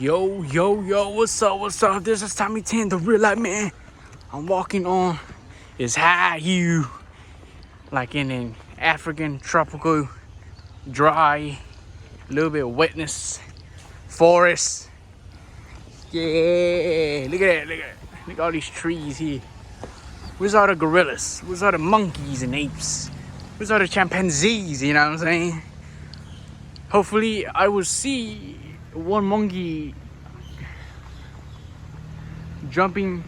Yo, what's up? This is Tommy 10, the real life man. I'm walking on this high hue, like in an African tropical, dry, little bit of wetness, forest. Yeah, look at that, look at all these trees here. Where's all the gorillas? Where's all the monkeys and apes? Where's all the chimpanzees, you know what I'm saying? Hopefully I will see one monkey jumping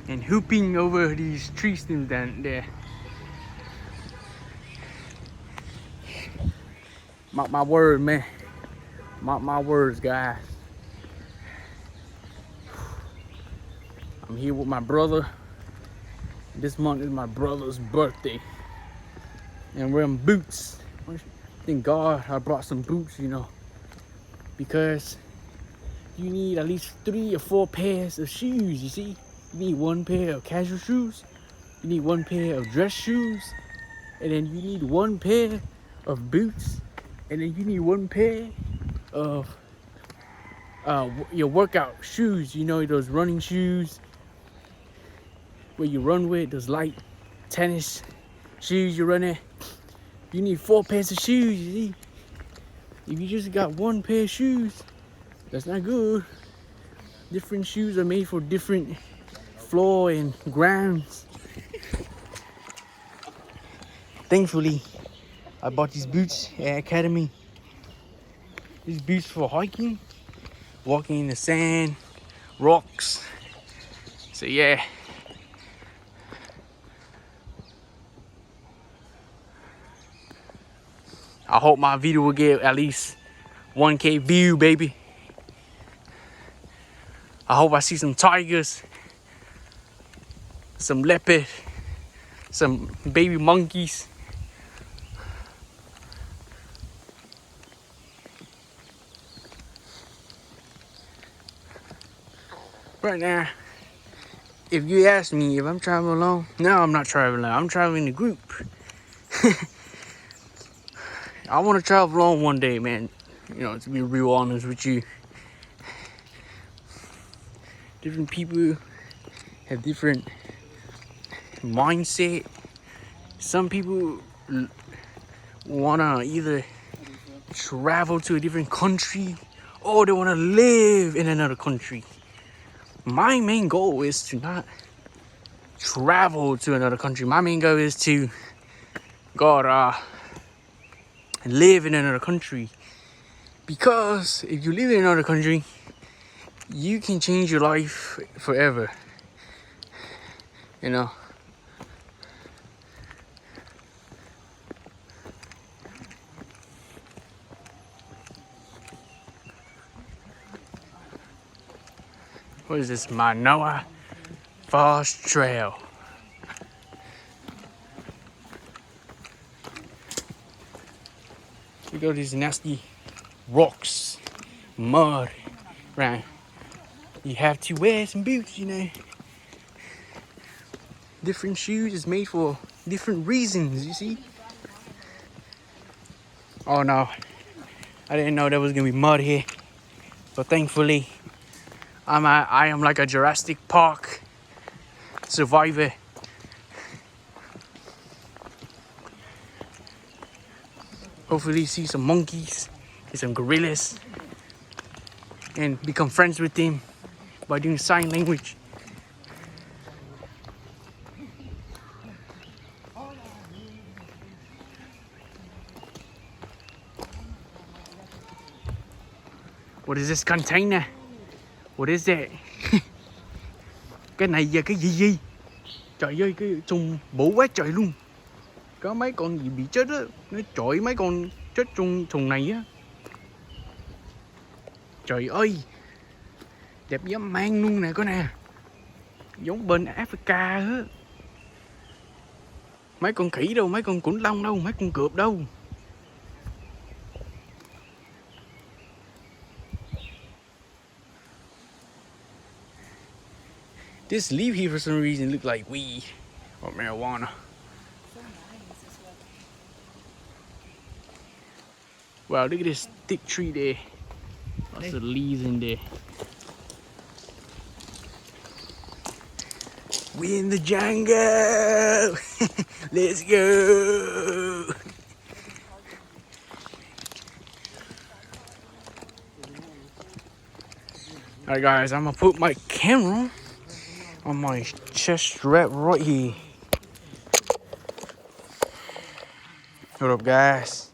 and hooping over these tree stems down there. Mark my word, man. Mark my words, guys. I'm here with my brother. This month is my brother's birthday. And we're in boots. Thank God I brought some boots, you know. Because you need at least 3 or 4 pairs of shoes, you see. You need 1 pair of casual shoes. You need 1 pair of dress shoes. And then you need 1 pair of boots. And then you need 1 pair of your workout shoes. You know, those running shoes where you run with, those light tennis shoes you run in. You need 4 pairs of shoes, you see. If you just got 1 pair of shoes, that's not good. Different shoes are made for different floor and grounds. Thankfully, I bought these boots at Academy. These boots for hiking, walking in the sand, rocks. So yeah. I hope my video will get at least 1K view, baby. I hope I see some tigers, some leopard, some baby monkeys. Right now, if you ask me if I'm traveling alone, no, I'm not traveling alone. I'm traveling in a group. I want to travel alone one day, man. You know, to be real honest with you. Different people have different mindset. Some people wanna either travel to a different country or they wanna live in another country. My main goal is to not travel to another country. My main goal is to live in another country. Because if you live in another country, you can change your life forever. You know. What is this? Manoa Forest Trail. We got these nasty rocks, mud, right? You have to wear some boots, you know. Different shoes is made for different reasons, you see. Oh no, I didn't know there was gonna be mud here, but thankfully, I am like a Jurassic Park survivor. Hopefully see some monkeys and some gorillas and become friends with them by doing sign language. What is this container? What is that? Cái này là cái gì? Trời ơi, cái trùng bự quá trời luôn. Có mấy con gì bị chết á, nó chọi mấy con chết trong thùng này á. Trời ơi, đẹp dám mang luôn nè, có nè. Giống bên Africa á. Mấy con khỉ đâu, mấy con khủng long đâu, mấy con cọp đâu. This leaf here for some reason look like weed or marijuana. Wow, look at this thick tree there. Lots of leaves in there. We in the jungle. Let's go. Alright guys, I'm gonna put my camera on my chest strap right here. What up guys?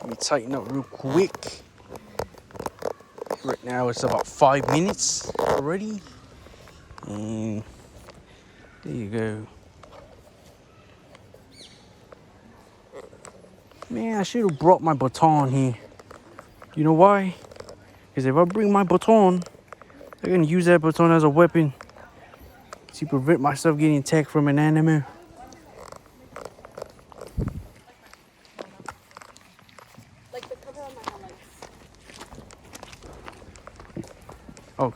Let me tighten up real quick. Right now it's about 5 minutes already. And there you go. Man, I should have brought my baton here. You know why? Because if I bring my baton, they're gonna use that baton as a weapon to prevent myself getting attacked from an animal. Like the cover on my helmet. Oh,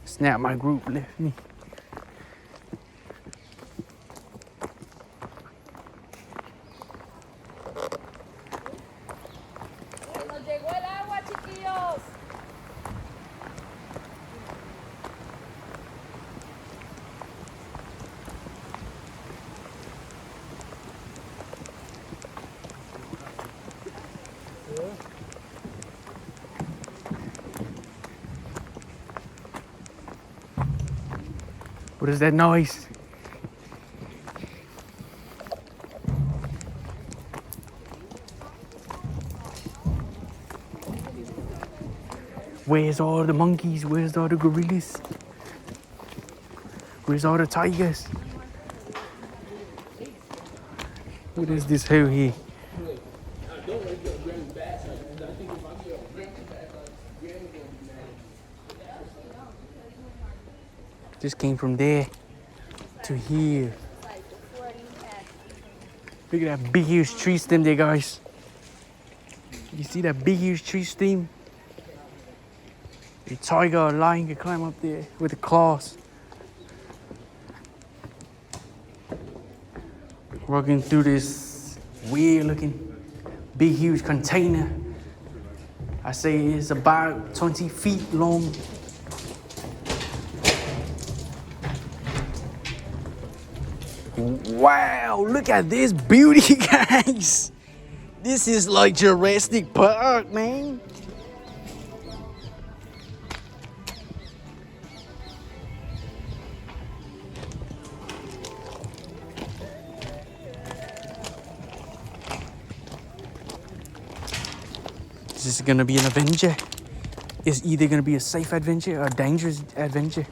snap, my group left me. Nos llegó el agua, chiquillos. What is that noise? Where's all the monkeys? Where's all the gorillas? Where's all the tigers? What is this hole here? Just came from there to here. Look at that big huge tree stem there, guys. You see that big huge tree stem? A tiger or lion can climb up there with the claws. Walking through this weird looking big huge container. I say it's about 20 feet long. Wow, look at this beauty, guys. This is like Jurassic Park, man. This is gonna be an adventure. It's either gonna be a safe adventure or a dangerous adventure.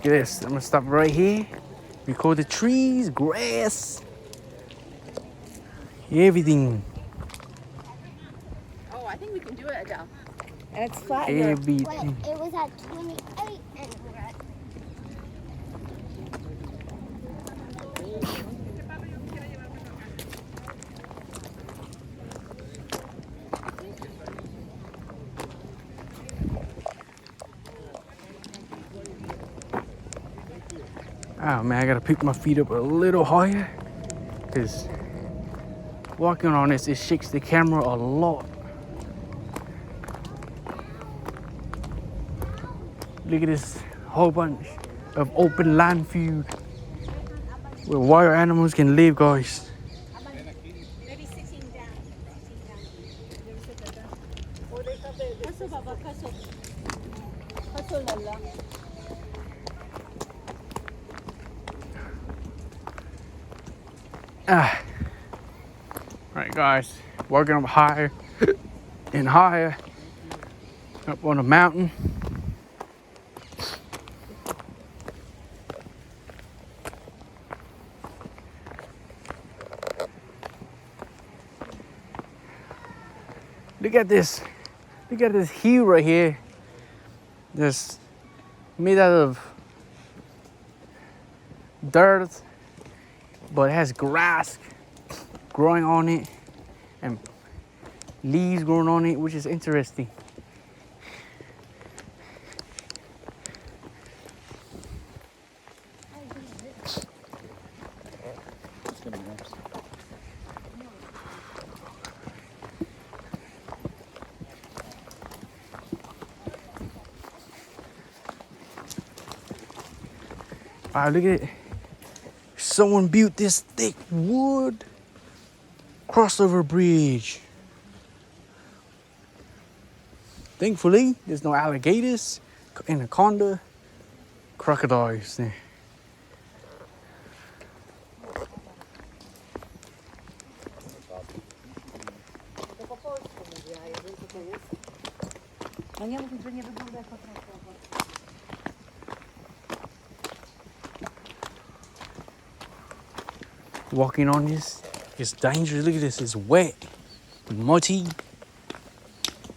Look at this. I'm gonna stop right here. Record the trees, grass, everything. Oh, I think we can do it, Adele. And it's flat here. Everything. It was at 28 and we're at Oh man, I gotta pick my feet up a little higher because walking on this, it shakes the camera a lot. Look at this whole bunch of open land view where wild animals can live, guys. maybe sitting down. Right, guys, walking up higher and higher up on a mountain. Look at this. Look at this hill right here. This made out of dirt, but it has grass growing on it and leaves growing on it, which is interesting. Wow, look at it. Someone built this thick wood crossover bridge. Thankfully, there's no alligators, anaconda, crocodiles there. Walking on this is dangerous. Look at this, it's wet, muddy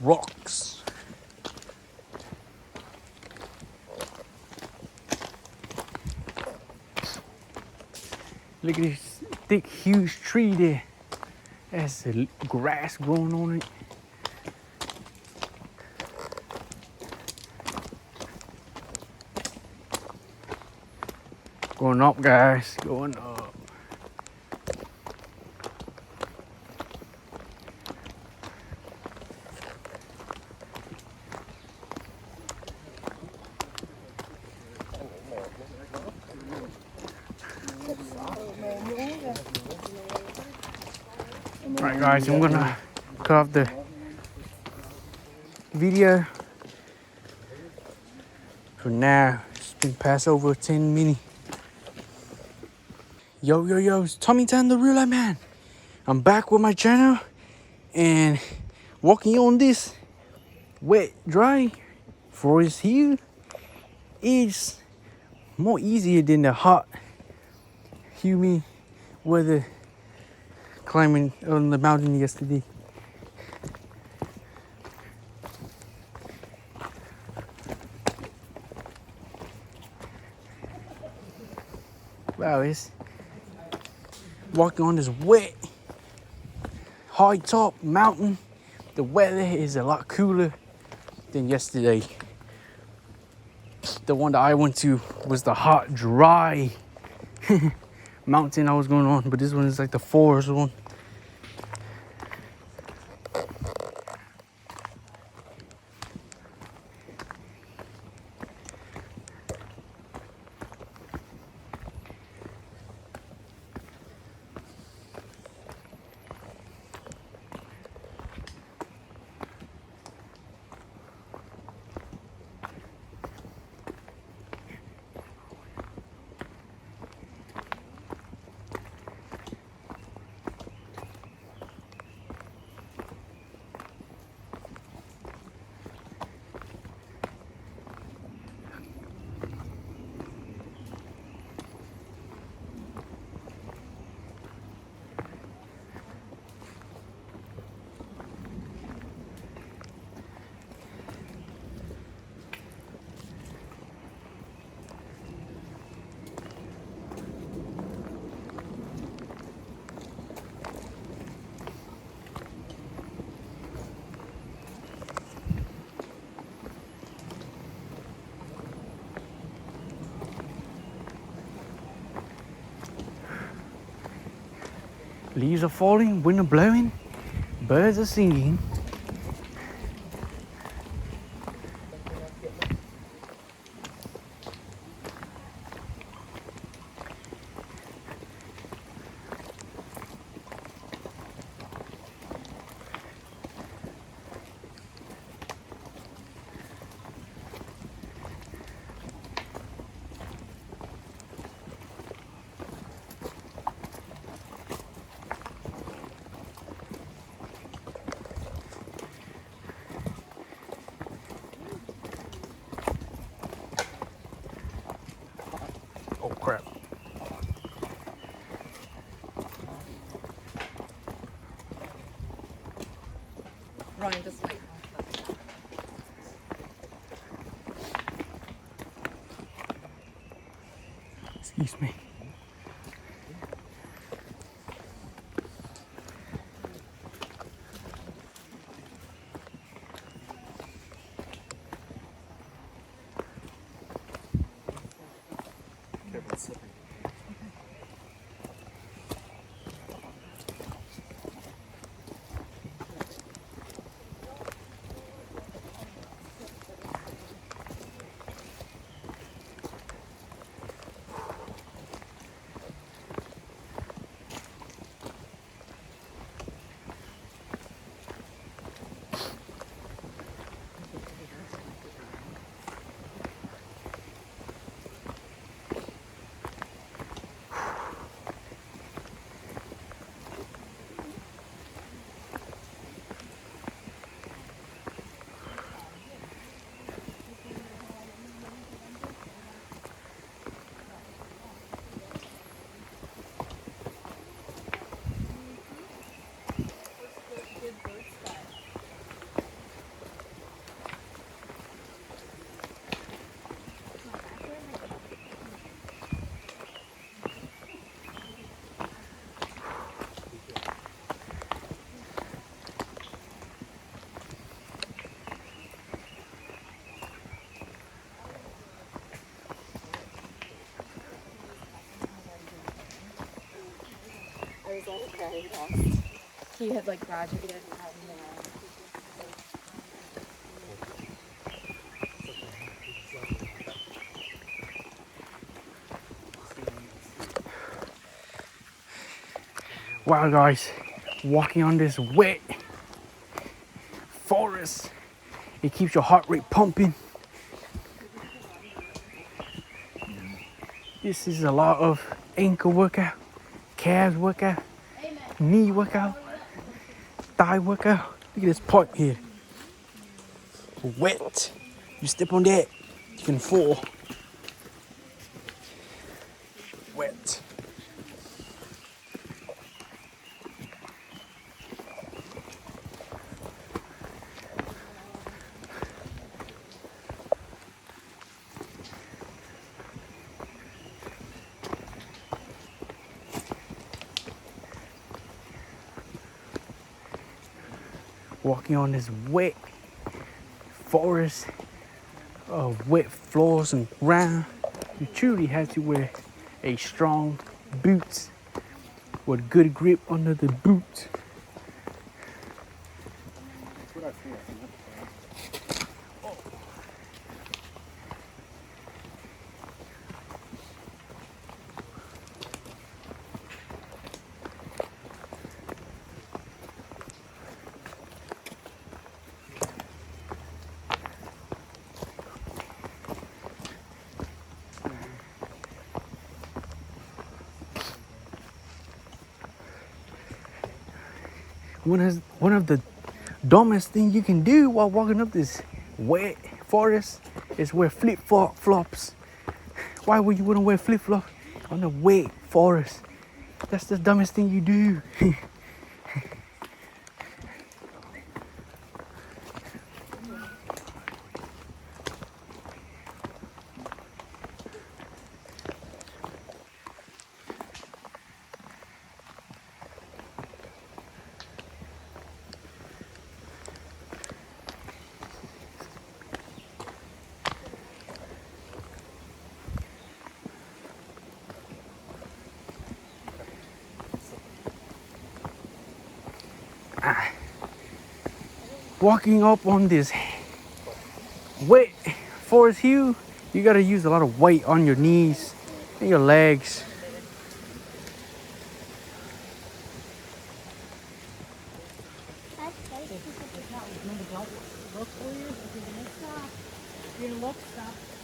rocks. Look at this thick, huge tree there. There's grass growing on it. Going up, guys, going up. Alright guys, I'm gonna cut off the video for now. It's been past over 10 minutes. Yo, it's Tommy Tan, the real life man. I'm back with my channel and walking on this wet, dry forest here is more easier than the hot, humid weather climbing on the mountain yesterday. Wow, it's walking on this wet, high top mountain. The weather is a lot cooler than yesterday. The one that I went to was the hot, dry mountain I was going on, but this one is like the forest one. Leaves are falling, wind are blowing, birds are singing. Oh crap. Ryan, this way. Excuse me. very fast. He had like graduated and had Wow, guys, walking on this wet forest, it keeps your heart rate pumping. This is a lot of ankle workout, calves workout, knee workout, thigh workout. Look at this part here. Wet. You step on that, you can fall. Wet. Walking on this wet forest of wet floors and ground, you truly have to wear a strong boots with good grip under the boot. One of the dumbest things you can do while walking up this wet forest is wear flip-flops. Why would you want to wear flip-flops on a wet forest? That's the dumbest thing you do. Walking up on this wet forest hill, you gotta use a lot of weight on your knees and your legs. Look for you. If you're gonna stop, stop.